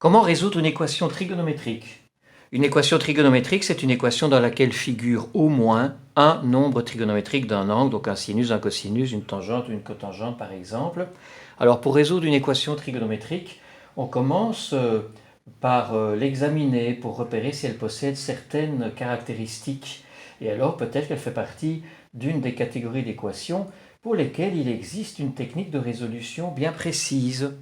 Comment résoudre une équation trigonométrique? Une équation trigonométrique, c'est une équation dans laquelle figure au moins un nombre trigonométrique d'un angle, donc un sinus, un cosinus, une tangente, une cotangente par exemple. Alors pour résoudre une équation trigonométrique, on commence par l'examiner pour repérer si elle possède certaines caractéristiques. Et alors peut-être qu'elle fait partie d'une des catégories d'équations pour lesquelles il existe une technique de résolution bien précise.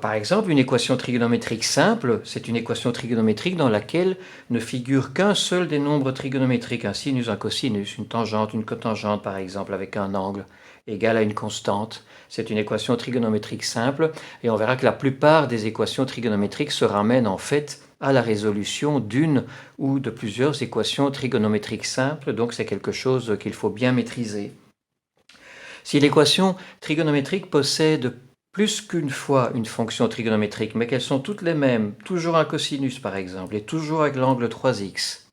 Par exemple, une équation trigonométrique simple, c'est une équation trigonométrique dans laquelle ne figure qu'un seul des nombres trigonométriques, un sinus, un cosinus, une tangente, une cotangente par exemple, avec un angle égal à une constante. C'est une équation trigonométrique simple, et on verra que la plupart des équations trigonométriques se ramènent en fait à la résolution d'une ou de plusieurs équations trigonométriques simples, donc c'est quelque chose qu'il faut bien maîtriser. Si l'équation trigonométrique possède plus qu'une fois une fonction trigonométrique, mais qu'elles sont toutes les mêmes, toujours un cosinus par exemple, et toujours avec l'angle 3x,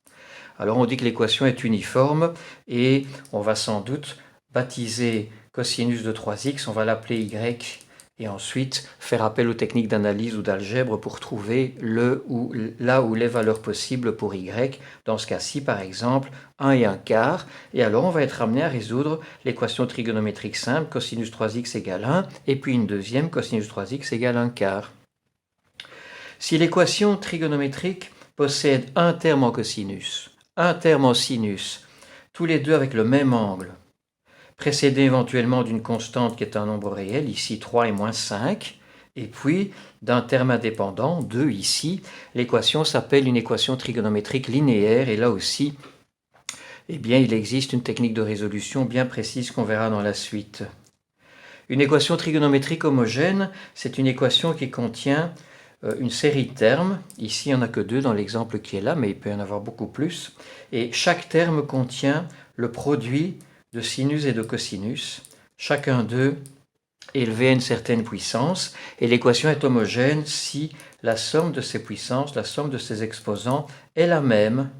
alors on dit que l'équation est uniforme, et on va sans doute baptiser cosinus de 3x, on va l'appeler y, et ensuite faire appel aux techniques d'analyse ou d'algèbre pour trouver là où les valeurs possibles pour y. Dans ce cas-ci, par exemple, 1 et 1 quart. Et alors, on va être amené à résoudre l'équation trigonométrique simple, cosinus 3x égale 1, et puis une deuxième, cosinus 3x égale 1 quart. Si l'équation trigonométrique possède un terme en cosinus, un terme en sinus, tous les deux avec le même angle, précédé éventuellement d'une constante qui est un nombre réel, ici 3 et moins 5, et puis d'un terme indépendant, 2 ici, l'équation s'appelle une équation trigonométrique linéaire, et là aussi, eh bien, il existe une technique de résolution bien précise qu'on verra dans la suite. Une équation trigonométrique homogène, c'est une équation qui contient une série de termes. Ici, il n'y en a que 2 dans l'exemple qui est là, mais il peut y en avoir beaucoup plus. Et chaque terme contient le produit de sinus et de cosinus, chacun d'eux élevé à une certaine puissance, et l'équation est homogène si la somme de ces puissances, la somme de ces exposants est la même.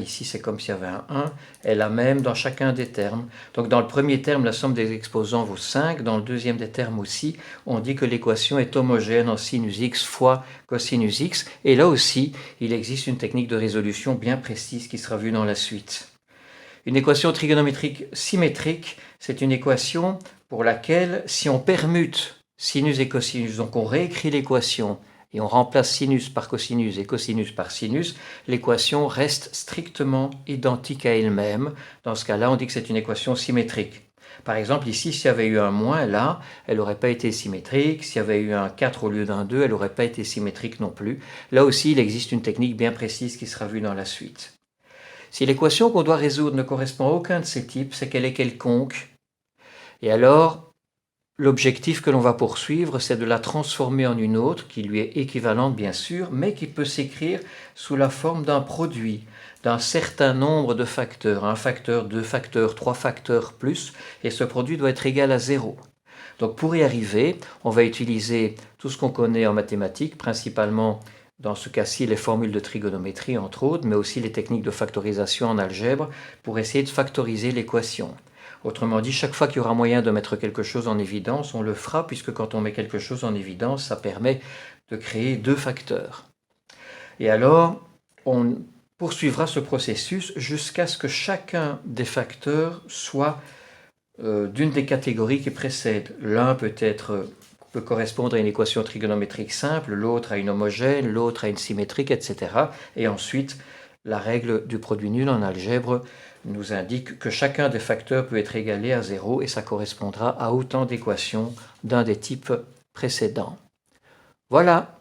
Ici, c'est comme s'il y avait un 1, est la même dans chacun des termes. Donc dans le premier terme, la somme des exposants vaut 5, dans le deuxième des termes aussi, on dit que l'équation est homogène en sinus x fois cosinus x, et là aussi, il existe une technique de résolution bien précise qui sera vue dans la suite. Une équation trigonométrique symétrique, c'est une équation pour laquelle, si on permute sinus et cosinus, donc on réécrit l'équation et on remplace sinus par cosinus et cosinus par sinus, l'équation reste strictement identique à elle-même. Dans ce cas-là, on dit que c'est une équation symétrique. Par exemple, ici, s'il y avait eu un moins là, elle n'aurait pas été symétrique. S'il y avait eu un 4 au lieu d'un 2, elle n'aurait pas été symétrique non plus. Là aussi, il existe une technique bien précise qui sera vue dans la suite. Si l'équation qu'on doit résoudre ne correspond à aucun de ces types, c'est qu'elle est quelconque. Et alors, l'objectif que l'on va poursuivre, c'est de la transformer en une autre, qui lui est équivalente bien sûr, mais qui peut s'écrire sous la forme d'un produit, d'un certain nombre de facteurs, un facteur, 2 facteurs, 3 facteurs plus, et ce produit doit être égal à 0. Donc pour y arriver, on va utiliser tout ce qu'on connaît en mathématiques, principalement dans ce cas-ci les formules de trigonométrie entre autres, mais aussi les techniques de factorisation en algèbre pour essayer de factoriser l'équation. Autrement dit, chaque fois qu'il y aura moyen de mettre quelque chose en évidence, on le fera, puisque quand on met quelque chose en évidence, ça permet de créer 2 facteurs. Et alors, on poursuivra ce processus jusqu'à ce que chacun des facteurs soit d'une des catégories qui précèdent. L'un peut correspondre à une équation trigonométrique simple, l'autre à une homogène, l'autre à une symétrique, etc. Et ensuite, la règle du produit nul en algèbre nous indique que chacun des facteurs peut être égalé à 0 et ça correspondra à autant d'équations d'un des types précédents. Voilà.